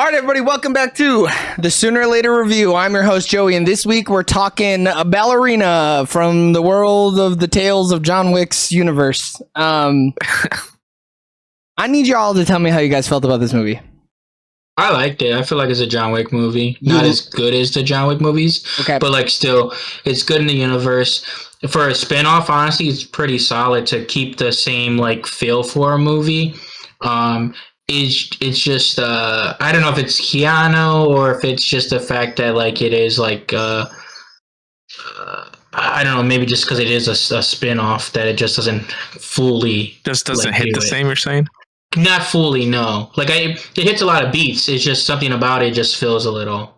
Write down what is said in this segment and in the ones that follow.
All right, everybody, welcome back to the Sooner or Later Review. I'm your host, Joey, and this week we're talking Ballerina from the world of the Tales of John Wick's universe. I need y'all to tell me how you guys felt about this movie. I liked it. I feel like it's a John Wick movie. Not as good as the John Wick movies, okay, but like still, it's good in the universe. For a spinoff, honestly, it's pretty solid to keep the same like feel for a movie. It's just I don't know if it's Keanu or if it's just the fact that like it is like I don't know, maybe just because it is a spin-off that it just doesn't fully doesn't hit the same, you're saying? Not fully, no. Like it hits a lot of beats. It's just something about it just feels a little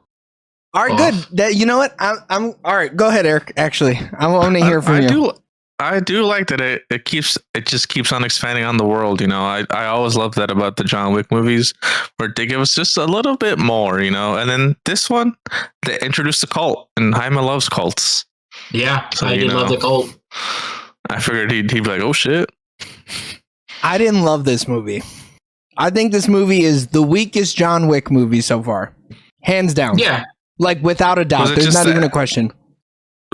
all right, off. Good. You know what? I'm all right. Go ahead, Eric. Actually, I want to hear from you. I do like that it just keeps on expanding on the world, you know. I always love that about the John Wick movies, where they give us just a little bit more, you know. And then this one, they introduced the cult, and Jaime loves cults. Yeah, so, I did love the cult. I figured he'd be like, oh shit. I didn't love this movie. I think this movie is the weakest John Wick movie so far. Hands down. Yeah. Like without a doubt. There's not even a question.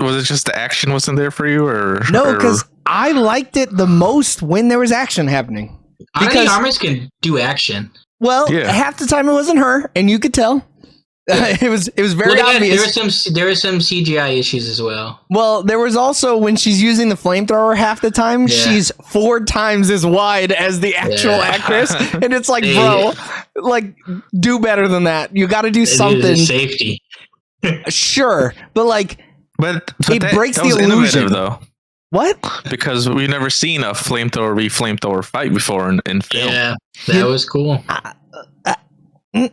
Was it just the action wasn't there for you, or no? Because I liked it the most when there was action happening. I think Armis can do action. Well, half the time it wasn't her, and you could tell. It was very obvious. There were some CGI issues as well. Well, there was also when she's using the flamethrower half the time, she's 4 times as wide as the actual actress, and it's like, bro, like do better than that. You got to do something. Safety. Sure, but like. But it breaks the illusion, though. What? Because we've never seen a flamethrower fight before in film. Yeah, that was cool. And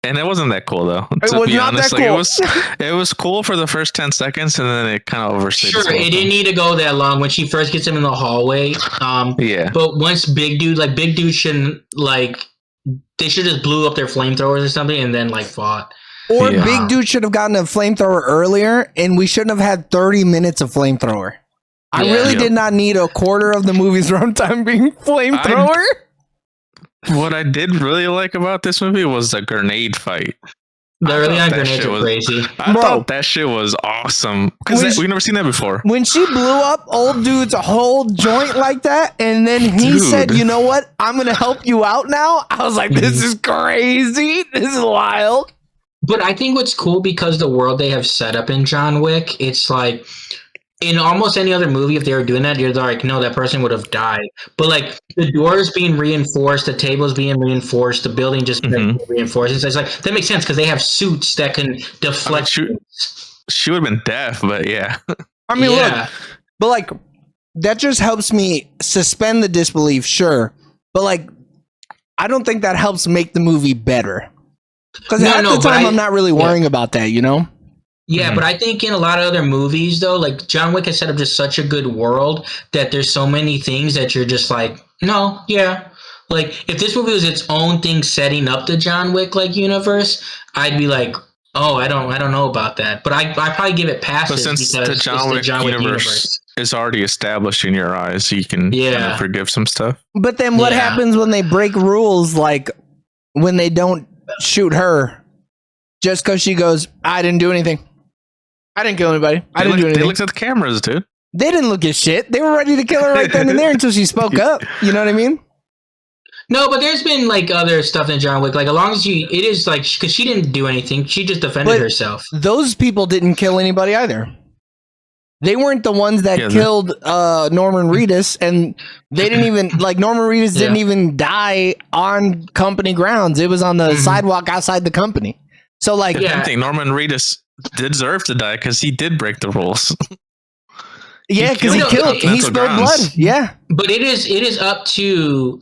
it wasn't that cool, though. It was not that cool. It was cool for the first 10 seconds, and then it kind of overstayed. Sure, it didn't need to go that long when she first gets him in the hallway. But once Big Dude shouldn't like. They should just blew up their flamethrowers or something, and then like fought. Or Big Dude should have gotten a flamethrower earlier, and we shouldn't have had 30 minutes of flamethrower. I really did not need a quarter of the movie's runtime being flamethrower. What I did really like about this movie was the grenade fight. The early on grenades were crazy. I thought that shit was awesome. Because we've never seen that before. When she blew up old dude's whole joint like that, and then he said, you know what? I'm going to help you out now. I was like, this is crazy. This is wild. But I think what's cool, because the world they have set up in John Wick, it's like in almost any other movie, if they were doing that, you're like, no, that person would have died. But like the doors being reinforced, the tables being reinforced, the building just being reinforced. It's like that makes sense because they have suits that can deflect. She would have been deaf, but yeah. I mean, look, but like that just helps me suspend the disbelief, sure. But like, I don't think that helps make the movie better. Because at the time, I'm not really worrying about that, you know? Yeah, but I think in a lot of other movies, though, like John Wick has set up just such a good world that there's so many things that you're just like, no, like if this movie was its own thing setting up the John Wick like universe, I'd be like, oh, I don't know about that. But I probably give it passes since because the John Wick universe is already established in your eyes, you can kind of forgive some stuff. But then what happens when they break rules, like when they don't shoot her just because she goes, I didn't do anything. I didn't kill anybody. I didn't do anything. They looked at the cameras, dude. They didn't look at shit. They were ready to kill her right then and there until she spoke up. You know what I mean? No, but there's been like other stuff in John Wick. Like as long as it is like, because she didn't do anything. She just defended herself. Those people didn't kill anybody either. They weren't the ones that killed Norman Reedus, and they didn't even like Norman Reedus didn't even die on company grounds. It was on the sidewalk outside the company. So like, I think Norman Reedus deserved to die because he did break the rules. Yeah, because he spilled blood. Yeah, but it is up to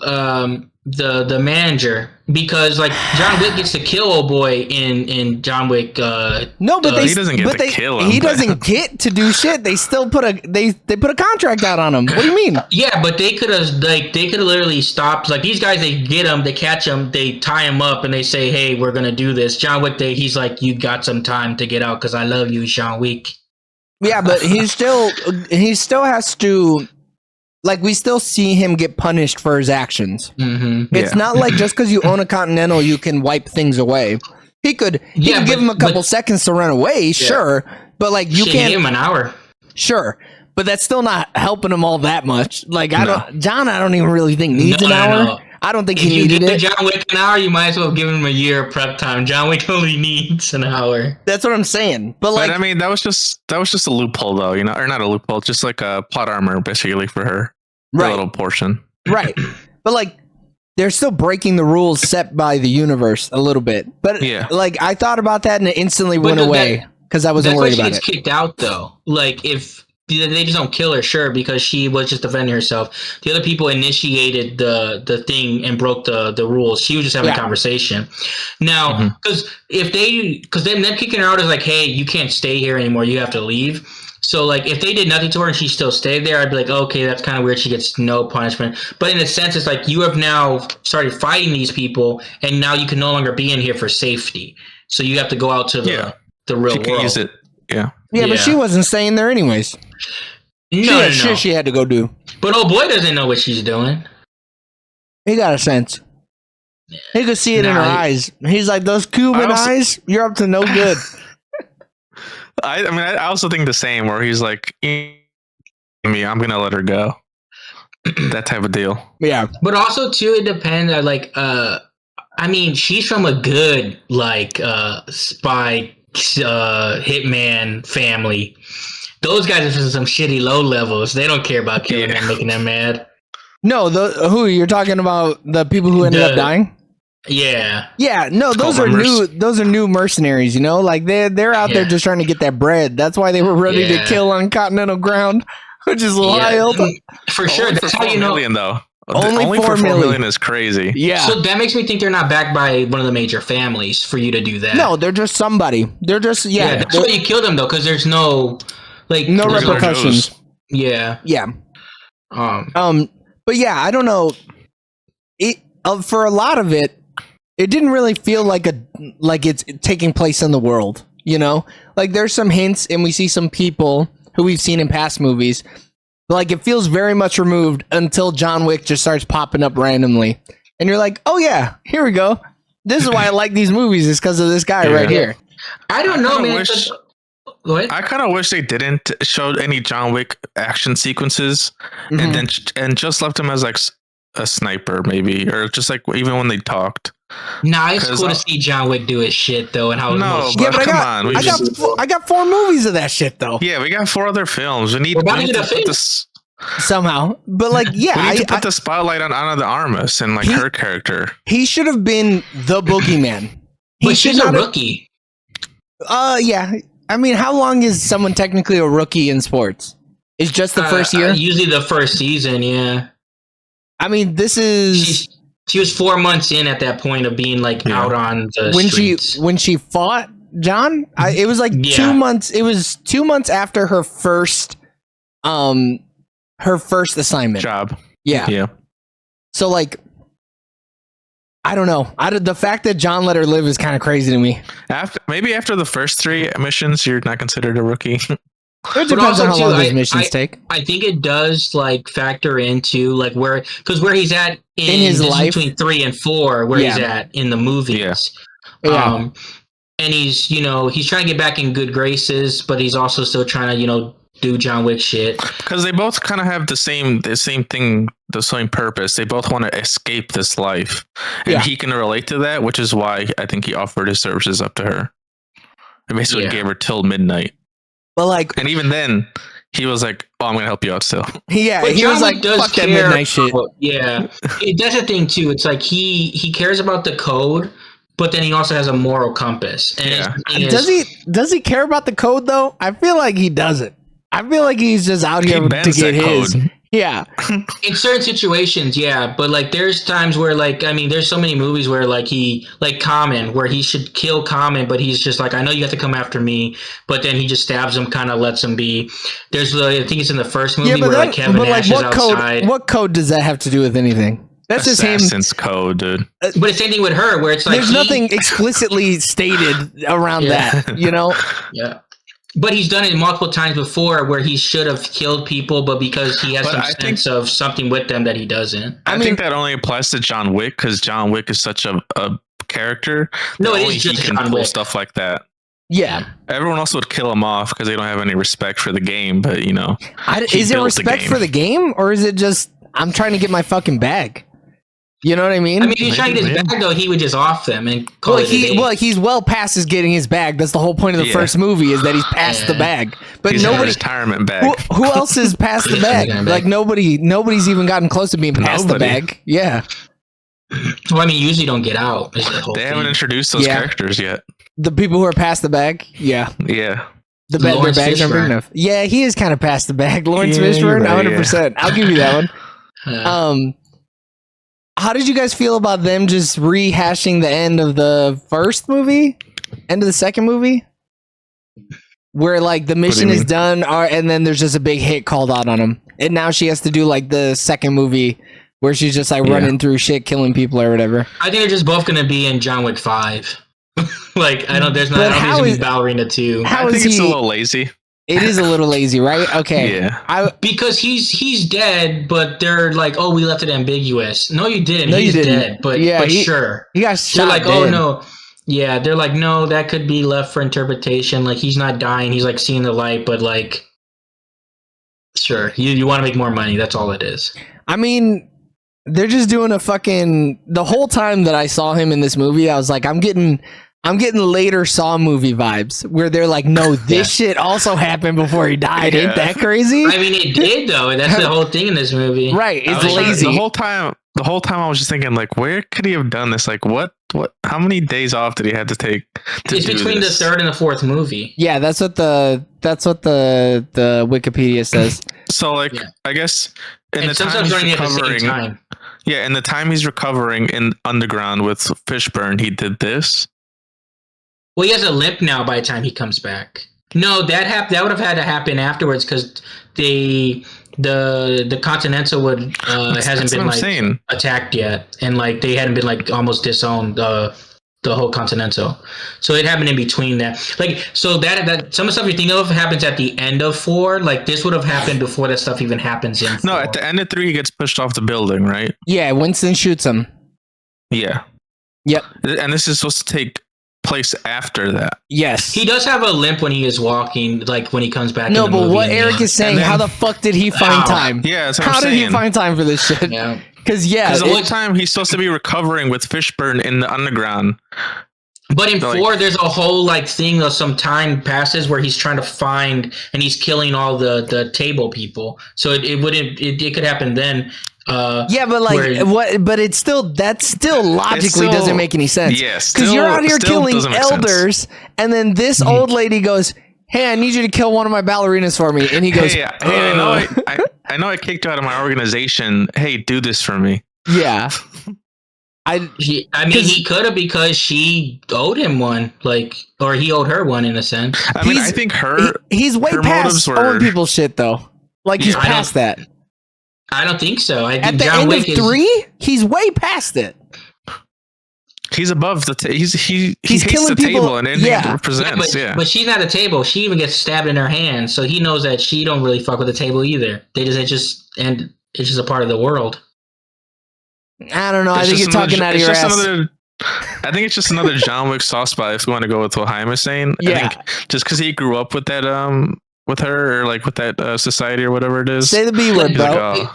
the manager, because like John Wick gets to kill old boy in John Wick. No, but he doesn't get to kill him. He doesn't get to do shit. They still put a contract out on him. What do you mean? Yeah, but they could have literally stopped. Like these guys, they get him, they catch him, they tie him up, and they say, "Hey, we're gonna do this." John Wick, he's like, "You got some time to get out because I love you, John Wick." Yeah, but he still has to like we still see him get punished for his actions. It's not like just because you own a Continental, you can wipe things away. He could give him a couple seconds to run away, sure, but like you can't give him an hour, sure, but that's still not helping him all that much. Like I don't even really think needs an hour. No. I don't think he needed it. If you give John Wick an hour, you might as well give him a year of prep time. John Wick only needs an hour. That's what I'm saying. But like, I mean, that was just a loophole, though. You know, or not a loophole, just like a plot armor, basically for her, right? A little portion, right? But like, they're still breaking the rules set by the universe a little bit. But like, I thought about that and it instantly went away because I wasn't worried about it. That's why she gets kicked out, though. Like if. They just don't kill her, sure, because she was just defending herself. The other people initiated the thing and broke the rules. She was just having a conversation. Now, because them kicking her out is like, hey, you can't stay here anymore. You have to leave. So, like, if they did nothing to her and she still stayed there, I'd be like, okay, that's kind of weird. She gets no punishment. But in a sense, it's like you have now started fighting these people, and now you can no longer be in here for safety. So you have to go out to the real world. Use it. Yeah, but she wasn't staying there anyways. No. Shit she had to go do. But old boy doesn't know what she's doing. He got a sense. He could see it in her eyes. He's like, those Cuban eyes, you're up to no good. I mean, I also think the same, where he's like, I'm gonna let her go. That type of deal. Yeah. But also, too, it depends. I mean, she's from a good, spy hitman family. Those guys are from some shitty low levels. They don't care about killing them, making them mad. No, who you're talking about? The people who ended up dying? Yeah. Yeah. No, those are new. Those are new mercenaries. You know, like they're out there just trying to get that bread. That's why they were ready to kill on continental ground, which is wild. For sure. That's how you know. Million, though. Only 4 million is crazy. Yeah. So that makes me think they're not backed by one of the major families for you to do that. No, they're just somebody. They're just that's why you kill them though, because there's no no repercussions. Yeah. But yeah, I don't know. It for a lot of it, it didn't really feel like it's taking place in the world. You know, like there's some hints, and we see some people who we've seen in past movies. Like it feels very much removed until John Wick just starts popping up randomly, and you're like, "Oh yeah, here we go. This is why I like these movies. Is because of this guy right here." I don't know, man. I kind of wish they didn't show any John Wick action sequences, and just left him as like a sniper, maybe, or just like even when they talked. Nah, it's cool to see John Wick do his shit though, and how. No, but I got 4 movies of that shit though. Yeah, we got 4 other films. We need to put this somehow, but like, we need to put the spotlight on Ana de Armas and like her character. He should have been the boogeyman. But she's a rookie. Yeah. I mean, how long is someone technically a rookie in sports? Is just the first year? Usually the first season, yeah. I mean, this is... She was 4 months in at that point of being out on the streets. When she fought John, it was like 2 months. It was 2 months after her first assignment. Job. Yeah. So like, I don't know. The fact that John let her live is kind of crazy to me. After the first 3 missions, you're not considered a rookie. It depends on how long those missions take. I think it does like factor into like where he's at in his life between 3 and 4, where he's at in the movies. Yeah. And he's trying to get back in good graces, but he's also still trying to do John Wick shit. Because they both kind of have the same thing, the same purpose. They both want to escape this life, and he can relate to that, which is why I think he offered his services up to her. He basically gave her till midnight. But like, and even then, he was like, "Oh, I'm gonna help you out still." Yeah, he was like, "Fuck that midnight shit." Yeah, that's the thing too. It's like he cares about the code, but then he also has a moral compass. And does he care about the code though? I feel like he doesn't. I feel like he's just out here to get his. Code. Yeah. In certain situations, yeah, but like there's times where like there's so many movies where like Common, where he should kill Common, but he's just like, I know you have to come after me, but then he just stabs him, kind of lets him be. There's I think it's in the first movie where like Kevin Nash is outside. What code does that have to do with anything? That's just him. Assassin's code, dude. But the same thing with her, where it's like there's nothing explicitly stated around that, Yeah. But he's done it multiple times before where he should have killed people, but because he has some sense of something with them that he doesn't. I think that only applies to John Wick because John Wick is such a character. No, it only is just he can John pull Wick. stuff like that. Yeah. Everyone else would kill him off because they don't have any respect for the game. But is it respect for the game, or is it just I'm trying to get my fucking bag? You know what I mean? I mean, if he's trying to get his bag, though, he would just off them and call it a day. He's well past his getting his bag. That's the whole point of the first movie is that he's past the bag. But he's nobody retirement bag. Who else is past the bag? Like nobody's even gotten close to being past the bag. Yeah. Well, I mean, usually don't get out. They haven't introduced those characters yet. The people who are past the bag. Yeah. Yeah. Their bags aren't big enough. Yeah, he is kind of past the bag. Lawrence Fishburne, 100%. I'll give you that one. How did you guys feel about them just rehashing the end of the first movie? End of the second movie? Where like the mission is done and then there's just a big hit called out on him. And now she has to do like the second movie where she's just like running through shit, killing people or whatever. I think they're just both going to be in John Wick 5. Like, I don't think there's going to be Ballerina 2. I think it's a little lazy. It is a little lazy, right? Okay. Yeah. Because he's dead, but they're like, oh, we left it ambiguous. No, you didn't. He's dead, but sure. He got shot. They're like, oh no. Yeah, they're like, no, that could be left for interpretation. Like, he's not dying. He's like seeing the light, but like, sure. You want to make more money. That's all it is. I mean, they're just doing the whole time that I saw him in this movie, I was like, I'm getting later Saw movie vibes where they're like, no, this shit also happened before he died. Ain't that crazy? I mean, it did though. That's the whole thing in this movie. Right. It's lazy. The whole time I was just thinking like, where could he have done this? Like what, how many days off did he have to take It's between the third and the fourth movie. Yeah. That's what the Wikipedia says. So like, I guess in the time he's recovering, in the time he's recovering in underground with Fishburne, he did this. Well, he has a limp now by the time he comes back. No, that would have had to happen afterwards because the Continental hasn't been attacked yet, and like they hadn't been like almost disowned the whole Continental. So it happened in between that. Like so that some of the stuff you think of happens at the end of 4. Like this would have happened before that stuff even happens in 4. No, at the end of 3, he gets pushed off the building, right? Yeah, Winston shoots him. Yeah. Yep. And this is supposed to take place after that. Yes. He does have a limp when he is walking, like when he comes back. No, but what Eric is saying, how the fuck did he find time? Yeah, that's what how I'm did saying. he find time for this shit? Yeah. Because the whole time he's supposed to be recovering with Fishburne in the underground. But in 4, there's a whole like thing of some time passes where he's trying to find and he's killing all the table people. So it could happen then. Yeah, but like what? But it's still logically doesn't make any sense. Yes, because you're out here killing elders, and then this old lady goes, "Hey, I need you to kill one of my ballerinas for me," and he goes, "Hey, I know I kicked you out of my organization. Hey, do this for me." Yeah. I mean, he could have because she owed him one, like, or he owed her one in a sense. I mean, I think he's way past owing people shit though. Like he's past that. I don't think so. I think at the John end of 3, he's way past it. He's above the he's killing the people, table and anything it represents. But she's not a table. She even gets stabbed in her hand, so he knows that she don't really fuck with the table either. It's just a part of the world. I don't know. I think you're talking out of your ass. I think it's just another John Wick soft spot if we want to go with what Jaime is saying. Yeah. I think just because he grew up with that with her or like with that society or whatever it is. Say the B word, bro.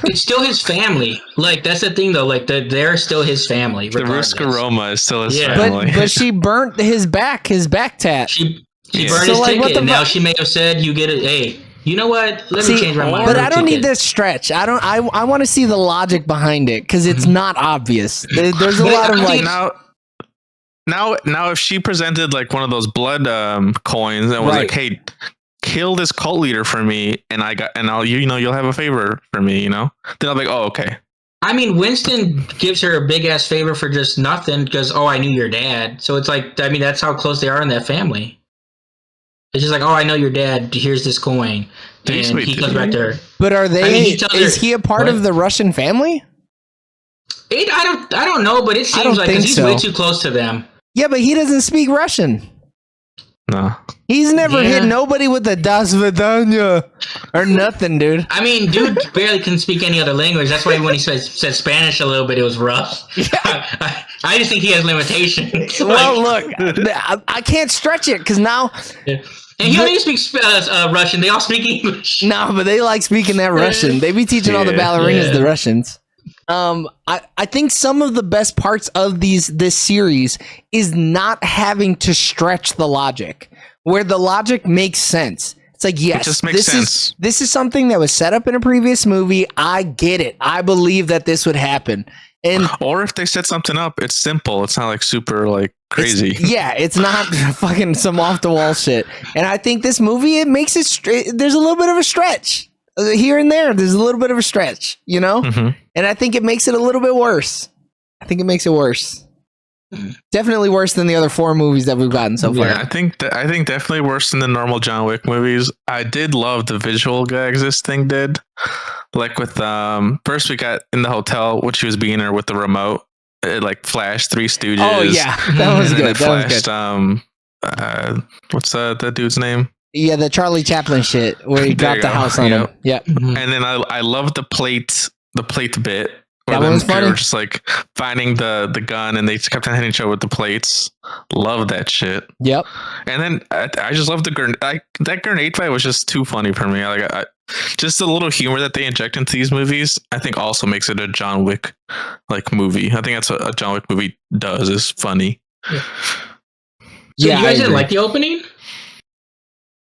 It's still his family. Like that's the thing though. Like they're still his family. Regardless. The Ruska Roma is still his family. But she burnt his back tat. She burned his ticket. And now she may have said, "You get it." Hey, you know what? Let me change my mind. But I don't need this stretch. I want to see the logic behind it because it's not obvious. There's a lot of like. Now, if she presented like one of those blood coins and was like, "Hey, kill this cult leader for me," and you'll have a favor for me, then I'll be like, "Oh, okay." I mean, Winston gives her a big ass favor for just nothing because I knew your dad. So it's like, I mean, that's how close they are in that family. It's just like, I know your dad. Here's this coin, and he comes back to her. But are they? Is he a part of the Russian family? I don't know, but it seems like he's way too close to them. Yeah, but he doesn't speak Russian. No. He's never hit nobody with a Das Vidania or nothing, dude. I mean, dude barely can speak any other language. That's why when he said Spanish a little bit, it was rough. Yeah. I just think he has limitations. Well, look, I can't stretch it because now... Yeah. And he only speaks Russian. They all speak English. No, but they like speaking that Russian. They be teaching all the ballerinas the Russians. I think some of the best parts of this series is not having to stretch the logic, where the logic makes sense. It's like, yes, this is something that was set up in a previous movie. I get it. I believe that this would happen. Or if they set something up, it's simple. It's not like super like crazy. It's not fucking some off the wall shit. And I think this movie, it makes it there's a little bit of a stretch here and there. There's a little bit of a stretch, you know? Mm-hmm. And I think it makes it a little bit worse. I think it makes it worse. Definitely worse than the other 4 movies that we've gotten so far. Yeah, I think definitely worse than the normal John Wick movies. I did love the visual gags this thing did. Like with first we got in the hotel, which she was being her with the remote. It like flashed Three Stooges. Oh yeah, that was good. That was good. What's the dude's name? Yeah, the Charlie Chaplin shit where he dropped the house on him. Yeah. Mm-hmm. And then I love the plate bit. That one was funny. They were just like finding the gun and they kept on hitting each other with the plates. Love that shit. Yep. And then I just love the grenade. That grenade fight was just too funny for me. Like just the little humor that they inject into these movies, I think also makes it a John Wick like movie. I think that's what a John Wick movie does, is funny. Yeah. So you guys didn't like the opening?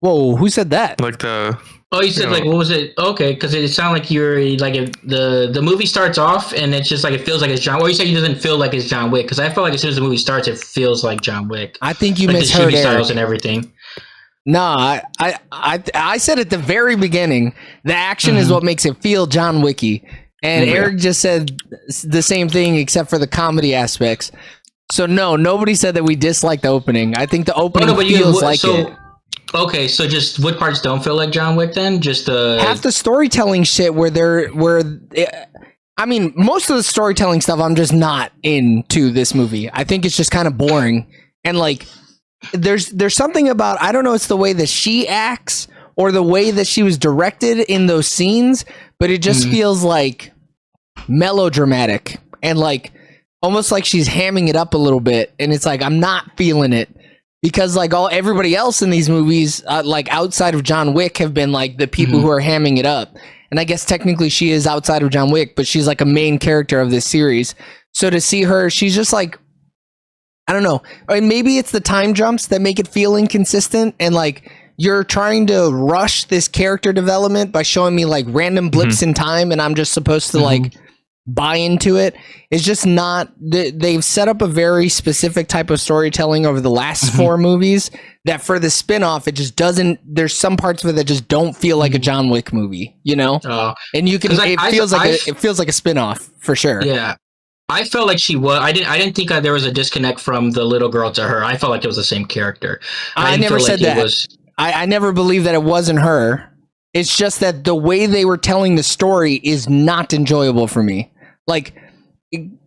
Whoa, who said that? Like the... Oh, you said, like, what was it? Okay, because it sounded like you're, like, if the movie starts off, and it's just, like, it feels like it's John... Or you said it doesn't feel like it's John Wick, because I feel like as soon as the movie starts, it feels like John Wick. I think you like misheard the Eric. styles and everything. No, I said at the very beginning, the action is what makes it feel John Wicky. And Eric just said the same thing, except for the comedy aspects. So, no, nobody said that we disliked the opening. I think the opening feels like it. Okay, so just what parts don't feel like John Wick then? Just half the storytelling shit I mean, most of the storytelling stuff I'm just not into this movie. I think it's just kind of boring. And like there's something about, I don't know, it's the way that she acts or the way that she was directed in those scenes, but it just feels like melodramatic and like almost like she's hamming it up a little bit, and it's like I'm not feeling it. Because like everybody else in these movies, like outside of John Wick, have been like the people who are hamming it up. And I guess technically she is outside of John Wick, but she's like a main character of this series. So to see her, she's just like, I don't know. I mean, maybe it's the time jumps that make it feel inconsistent. And like you're trying to rush this character development by showing me like random blips in time, and I'm just supposed to like buy into it. It's just not. They've set up a very specific type of storytelling over the last 4 movies that for the spin-off, it just doesn't. There's some parts of it that just don't feel like a John Wick movie, you know. And you can. It feels like a spin-off for sure. Yeah, I felt like she was. I didn't think there was a disconnect from the little girl to her. I felt like it was the same character. I never said that. I never believed that it wasn't her. It's just that the way they were telling the story is not enjoyable for me. Like,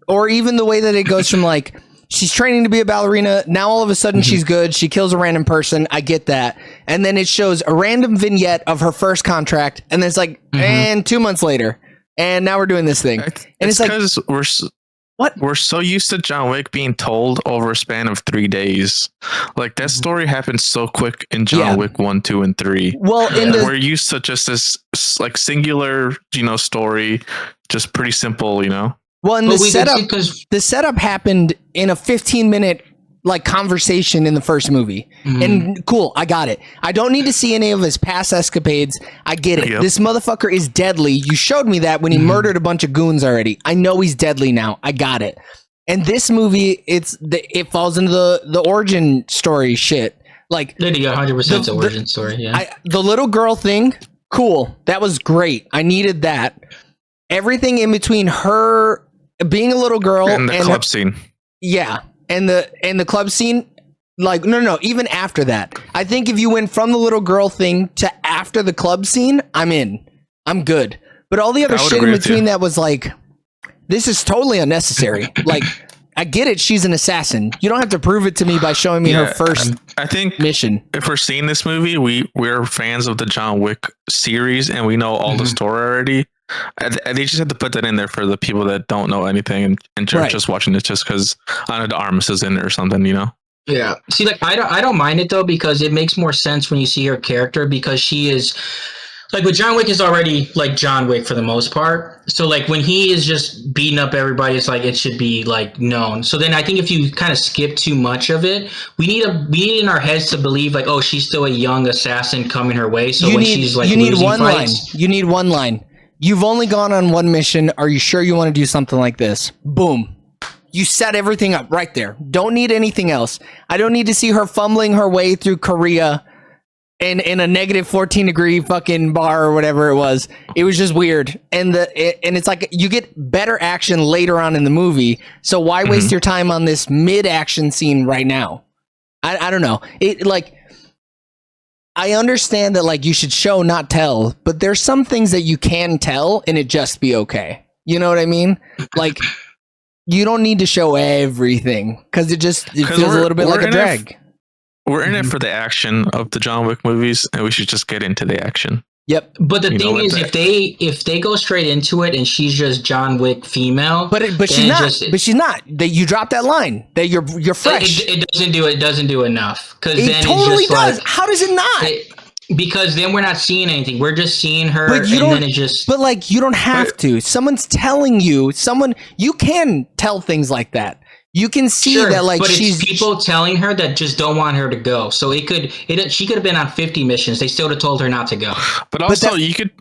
or even the way that it goes from like, she's training to be a ballerina. Now all of a sudden she's good. She kills a random person. I get that. And then it shows a random vignette of her first contract. And then it's like, and 2 months later. And now we're doing this thing. And it's like, because we're so used to John Wick being told over a span of 3 days. Like that story happens so quick in John Wick 1, 2, and 3. Well, we're used to just this like singular, story, just pretty simple, Well, and the setup happened in a 15-minute like conversation in the first movie. And cool, I got it. I don't need to see any of his past escapades. I get it. This motherfucker is deadly. You showed me that when he murdered a bunch of goons already. I know he's deadly now. I got it. And this movie, it falls into the origin story shit. Like, 100% the origin story. Yeah. The little girl thing, cool. That was great. I needed that. Everything in between her being a little girl and the club scene. Yeah. And the club scene, like, no, even after that. I think if you went from the little girl thing to after the club scene, I'm in. I'm good. But all the other shit in between that was like, this is totally unnecessary. Like, I get it. She's an assassin. You don't have to prove it to me by showing me her first. I think mission. If we're seeing this movie, we're fans of the John Wick series, and we know all the story already. And they just have to put that in there for the people that don't know anything and just watching it just because Ana de Armas is in it or something, you know. Yeah. See, like I don't mind it though because it makes more sense when you see her character because she is like with John Wick is already like John Wick for the most part. So like when he is just beating up everybody, it's like it should be like known. So then I think if you kind of skip too much of it, we need in our heads to believe like, oh, she's still a young assassin coming her way. So she's like losing fights, you need one line. You've only gone on one mission. Are you sure you want to do something like this? Boom. You set everything up right there. Don't need anything else. I don't need to see her fumbling her way through Korea in a negative 14-degree fucking bar or whatever it was. It was just weird. And it's like you get better action later on in the movie. So why waste your time on this mid-action scene right now? I don't know. It like I understand that like you should show not tell, but there's some things that you can tell and it just be okay. You know what I mean? Like you don't need to show everything because it feels a little bit like a drag. We're in it for the action of the John Wick movies, and we should just get into the action. Yep. But the thing is, if they go straight into it and she's just John Wick female, but she's not. But she's not. That you drop that line that you're fresh. It doesn't do it. Doesn't do enough because it totally does. Like, how does it not? Because then we're not seeing anything. We're just seeing her, then it just. But like you don't have to. Someone's telling you. You can tell things like that. You can see that like it's people telling her that just don't want her to go. So she could have been on 50 missions. They still would have told her not to go. But also you could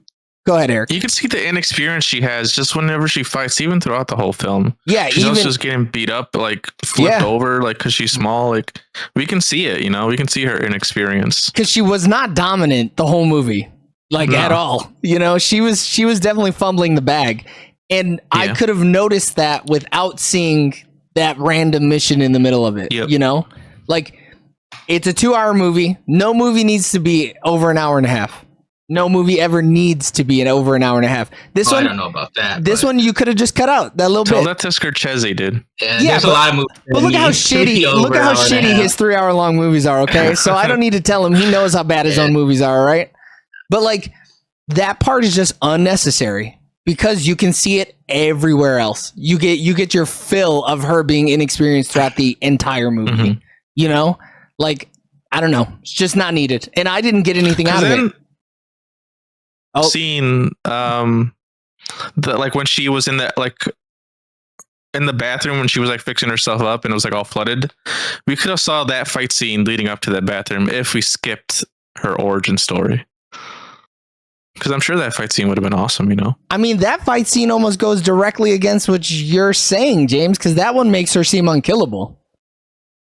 go ahead, Eric. You could see the inexperience she has just whenever she fights, even throughout the whole film. Yeah, she's also just getting beat up, like flipped over, like because she's small. Like we can see it, you know, we can see her inexperience because she was not dominant the whole movie, like at all. You know, she was definitely fumbling the bag, and I could have noticed that without seeing that random mission in the middle of it. You know, like it's a 2-hour movie. No movie needs to be over an hour and a half. No movie ever needs to be over an hour and a half. This one, I don't know about that. This one you could have just cut out that little bit. Tell that to Scorsese, dude. Yeah, there's a lot of movies. But look how shitty. Look at how shitty his 3-hour-long movies are. Okay, so I don't need to tell him. He knows how bad his own movies are, right? But like that part is just unnecessary. Because you can see it everywhere else. You get your fill of her being inexperienced throughout the entire movie. You know? Like, I don't know. It's just not needed. And I didn't get anything out of it. Seeing like when she was in the bathroom when she was like fixing herself up and it was like all flooded, we could have saw that fight scene leading up to that bathroom if we skipped her origin story. Because I'm sure that fight scene would have been awesome, you know? I mean, that fight scene almost goes directly against what you're saying, James, because that one makes her seem unkillable.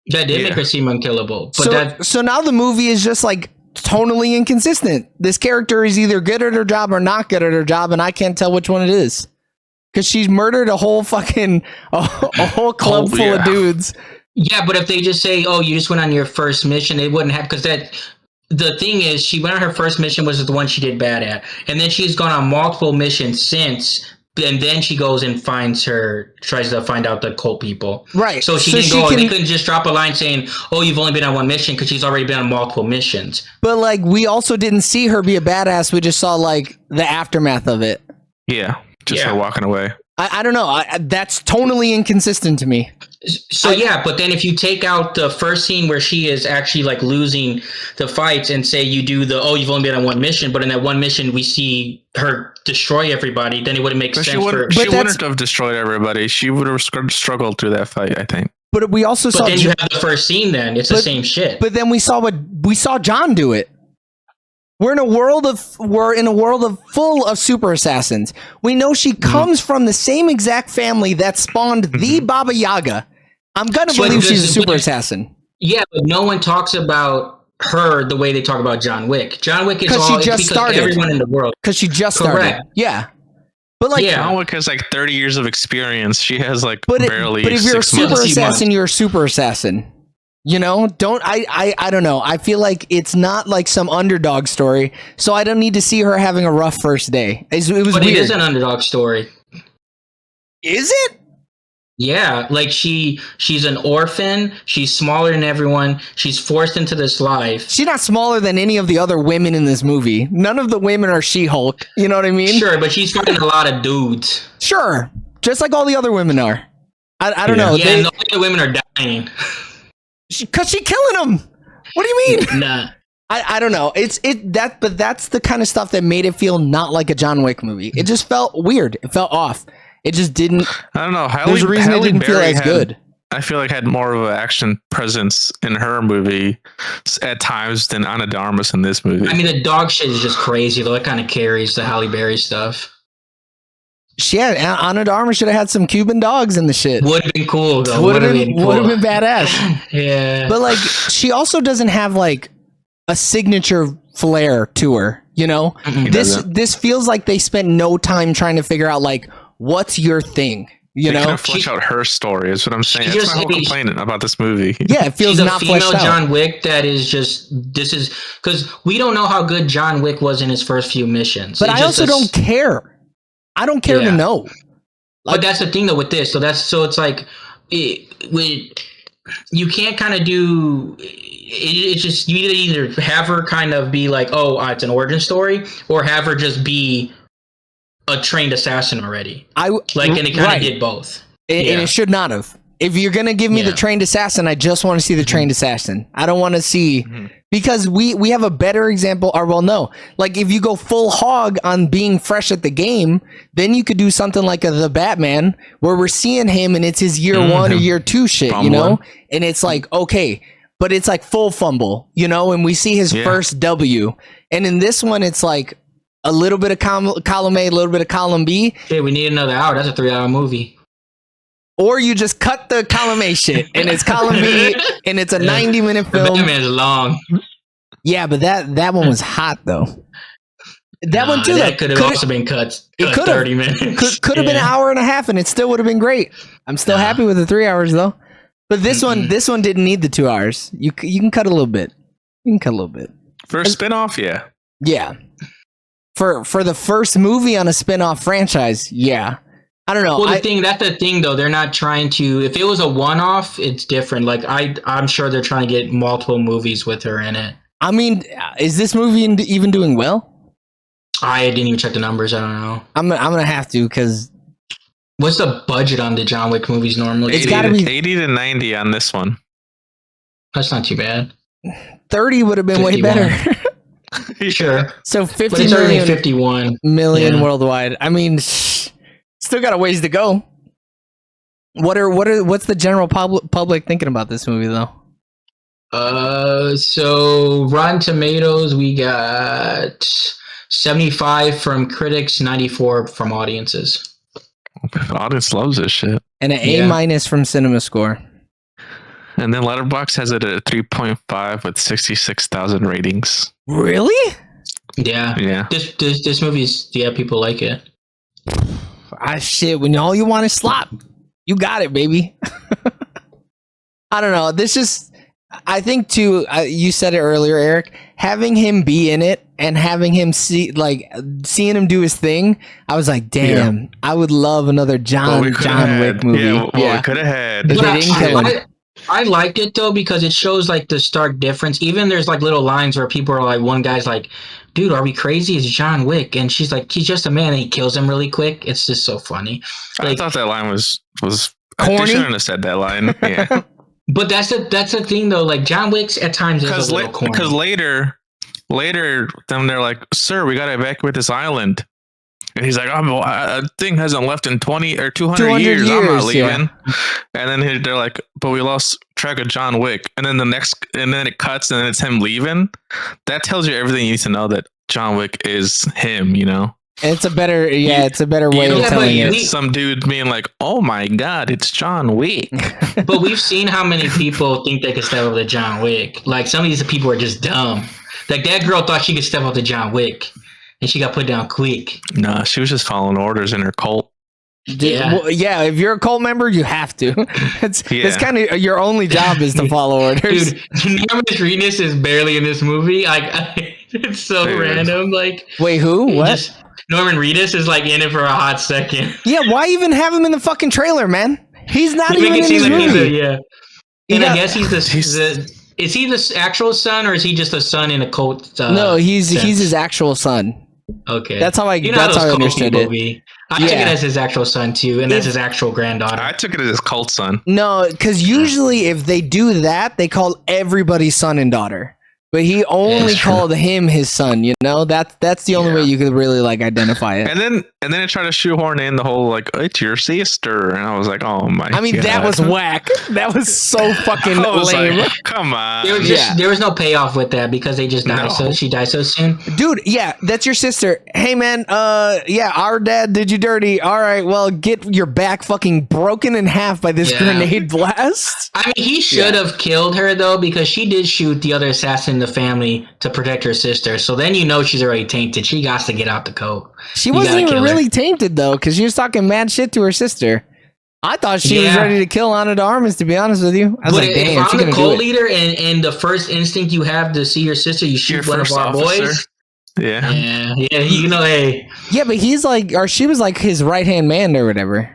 That did make her seem unkillable. But so now the movie is just like tonally inconsistent. This character is either good at her job or not good at her job, and I can't tell which one it is. Because she's murdered a whole fucking a whole club full of dudes. Yeah, but if they just say, oh, you just went on your first mission, it wouldn't have, because the thing is, she went on her first mission, was the one she did bad at. And then she's gone on multiple missions since. And then she goes and tries to find out the cult people. Right. So she didn't go, they couldn't just drop a line saying, oh, you've only been on one mission, because she's already been on multiple missions. But like, we also didn't see her be a badass. We just saw like the aftermath of it. Yeah. Just her walking away. I don't know. That's tonally inconsistent to me. So but then if you take out the first scene where she is actually like losing the fights and say you do you've only been on one mission, but in that one mission we see her destroy everybody, then it wouldn't make sense. She wouldn't have destroyed everybody. She would have struggled through that fight, I think. But we also saw. But then you have the first scene. Then it's the same shit. But then we saw John do it. We're in a world of full of super assassins. We know she comes from the same exact family that spawned the Baba Yaga. I'm gonna believe she's a super assassin. Yeah, but no one talks about her the way they talk about John Wick. John Wick is because everyone in the world. Because she just started. Yeah. But like John Wick has like 30 years of experience. She has like barely. But if you're a super assassin, months. You're a super assassin. You know, I don't know. I feel like it's not like some underdog story, so I don't need to see her having a rough first day. It was weird. It is an underdog story. Is it? Yeah, like she's an orphan. She's smaller than everyone. She's forced into this life. She's not smaller than any of the other women in this movie. None of the women are She-Hulk. You know what I mean? Sure, but she's fighting a lot of dudes. Sure, just like all the other women are. I don't know. Yeah, and the other women are dying. Because she's killing them. What do you mean? Nah. I don't know. But that's the kind of stuff that made it feel not like a John Wick movie. It just felt weird. It felt off. It just didn't. I don't know. There's a reason it didn't feel as good. I feel like had more of an action presence in her movie at times than Ana de Armas in this movie. I mean, the dog shit is just crazy though. It kind of carries the Halle Berry stuff. Yeah, Ana de Armas should have had some Cuban dogs in the shit. Would have been cool though. Would have been badass. Yeah. But like, she also doesn't have like a signature flair to her. You know, this feels like they spent no time trying to figure out like what's your thing. You know, flesh out her story is what I'm saying. That's my whole complaint about this movie. Yeah, it feels not fleshed out. She's a female John Wick that is just. This is because we don't know how good John Wick was in his first few missions. But I also don't care. I don't care to know. But that's the thing though with this. So it's like you can't kind of do. It's just you either have her kind of be like, oh, it's an origin story, or have her just be a trained assassin already. And it kind of did both. And it should not have. If you're gonna give me the trained assassin, I just want to see the trained assassin. I don't want to see because we have a better example. Or well, no, like if you go full hog on being fresh at the game, then you could do something like the Batman, where we're seeing him and it's his year 1 or year 2 shit, you know, and it's like okay. But it's like full fumble, you know, and we see his first W. And in this one, it's like a little bit of column A, a little bit of column B. Hey, we need another hour. That's a 3-hour movie. Or you just cut the column A shit, and it's column B, and it's a 90-minute film. Batman's long. Yeah, but that one was hot, though. That one, too. That could have also been cut. It could 30 minutes. Could have been an hour and a half, and it still would have been great. I'm still happy with the 3 hours, though. But this one didn't need the 2 hours. You can cut a little bit. You can cut a little bit for a spinoff. Yeah. For the first movie on a spinoff franchise, yeah. I don't know. Well, that's the thing though. They're not trying to. If it was a one-off, it's different. Like I'm sure they're trying to get multiple movies with her in it. I mean, is this movie even doing well? I didn't even check the numbers. I don't know. I'm gonna have to because. What's the budget on the John Wick movies normally? It's got to be 80 to 90 on this one. That's not too bad. 30 would have been 51. Way better. Sure. So 51 million worldwide. I mean, still got a ways to go. What's the general public thinking about this movie though? So Rotten Tomatoes, we got 75 from critics, 94 from audiences. The audience loves this shit. And an A- from CinemaScore. And then Letterboxd has it at 3.5 with 66,000 ratings. Really? Yeah. This movie's people like it. Shit, when all you want is slop, you got it, baby. I don't know. I think too. You said it earlier, Eric. Having him be in it and having him seeing him do his thing, I was like, damn, I would love another John Wick movie. Yeah, we could have had. If they didn't kill him. I liked it though because it shows like the stark difference. Even there's like little lines where people are like, one guy's like, dude, are we crazy? It's John Wick. And she's like, he's just a man, and he kills him really quick. It's just so funny. I thought that line was corny. They shouldn't have said that line. Yeah. But that's the thing though. Like John Wick's at times is a little corny. Because later, then they're like, "Sir, we got to evacuate this island," and he's like, "A thing hasn't left in 20 or 200 years. I'm not leaving." Yeah. And then they're like, "But we lost track of John Wick." And then it cuts, and then it's him leaving. That tells you everything you need to know that John Wick is him. You know. It's a better way of telling it. Some dude being like, "Oh my god, it's John Wick." But we've seen how many people think they could step up to John Wick. Like some of these people are just dumb. Like that girl thought she could step up to John Wick, and she got put down quick. Nah, she was just following orders in her cult. Yeah, if you're a cult member, you have to. It's kind of your only job is to follow orders. Dude, Norman Reedus is barely in this movie. It's so random. Like, wait, who? What? Norman Reedus is like in it for a hot second. Yeah, why even have him in the fucking trailer, man? He's not even in this movie. Yeah. And I guess he's is he the actual son, or is he just a son in a cult? No, he's his actual son. Okay, that's how I understood it. I took it as his actual son too, and that's his actual granddaughter. I took it as his cult son. No, because usually if they do that, they call everybody son and daughter. But he only called him his son, you know? That's the only way you could really like identify it. And then it tried to shoehorn in the whole like, it's your sister, and I was like, oh my god. I mean, that was whack. That was so fucking lame. Like, come on. There was no payoff with that because they just died she died so soon. Dude, yeah, that's your sister. Hey man, our dad did you dirty. All right, well, get your back fucking broken in half by this grenade blast. I mean, he should have killed her though, because she did shoot the other assassin in the family to protect her sister. So then you know she's already tainted. She got to get out the coat. She wasn't even really tainted though, because she was talking mad shit to her sister. I thought she was ready to kill Ana de Armas, to be honest with you. I was like, damn, if I'm the cult leader and the first instinct you have to see your sister, you shoot one of our boys. Yeah, you know, hey. Yeah, but he's like, or she was like his right-hand man or whatever.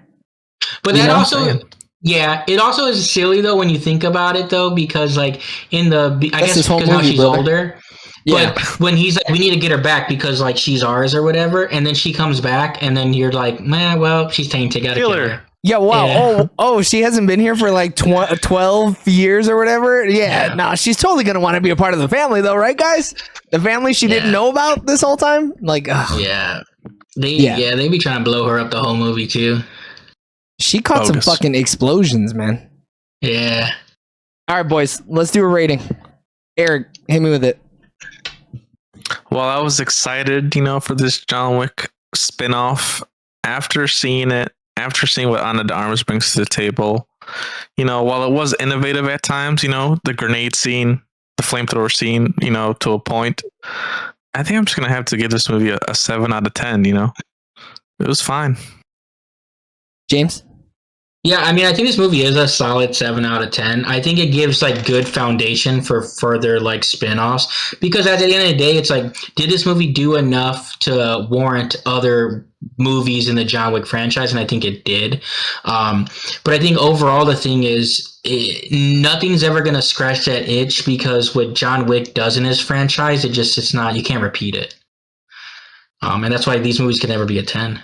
But that also... Yeah, it also is silly though when you think about it though, because like I guess because now she's older. Yeah. But when he's like, we need to get her back because like she's ours or whatever, and then she comes back, and then you're like, man, well, she's tainted, gotta kill her. Yeah, wow. Yeah. Oh, she hasn't been here for like 12 years or whatever. Yeah, no, she's totally gonna want to be a part of the family though, right, guys? The family she didn't know about this whole time. Like, they be trying to blow her up the whole movie too. She caught some fucking explosions, man. Yeah. All right, boys, let's do a rating. Eric, hit me with it. Well, I was excited, for this John Wick spinoff. After seeing what Ana de Armas brings to the table, while it was innovative at times, the grenade scene, the flamethrower scene, to a point, I think I'm just going to have to give this movie a 7 out of 10, It was fine. James? Yeah, I mean, I think this movie is a solid 7 out of 10. I think it gives like good foundation for further like spin-offs, because at the end of the day, it's like, did this movie do enough to warrant other movies in the John Wick franchise? And I think it did. But I think overall the thing is, nothing's ever going to scratch that itch, because what John Wick does in his franchise, it's not, you can't repeat it. And that's why these movies can never be a 10.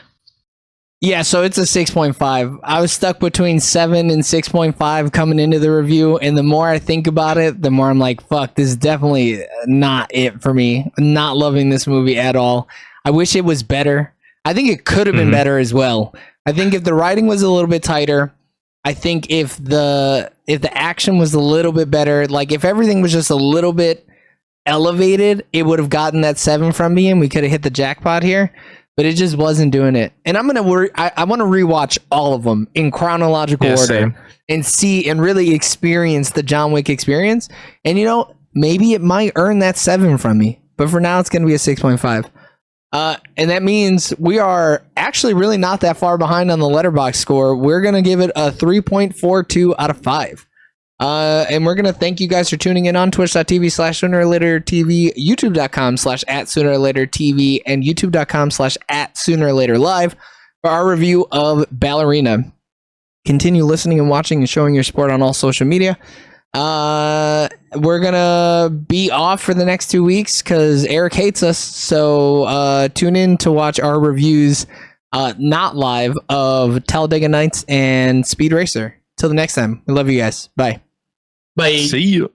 Yeah, so it's a 6.5. I was stuck between 7 and 6.5 coming into the review, and the more I think about it, the more I'm like, fuck, this is definitely not it for me. I'm not loving this movie at all. I wish it was better. I think it could have been better as well. I think if the writing was a little bit tighter, I think if the action was a little bit better, like if everything was just a little bit elevated, it would have gotten that 7 from me, and we could have hit the jackpot here. But it just wasn't doing it. And I'm gonna worry. I want to rewatch all of them in chronological order, same. And see and really experience the John Wick experience. And maybe it might earn that 7 from me. But for now, it's gonna be a 6.5. And that means we are actually really not that far behind on the Letterboxd score. We're gonna give it a 3.42 out of 5. And we're going to thank you guys for tuning in on twitch.tv/SoonerOrLaterTV, youtube.com/@SoonerOrLaterTV, and youtube.com/@SoonerOrLaterLive for our review of Ballerina. Continue listening and watching and showing your support on all social media. We're going to be off for the next 2 weeks because Eric hates us. So tune in to watch our reviews, not live, of Talladega Nights and Speed Racer. Till the next time, we love you guys. Bye. Bye. See you.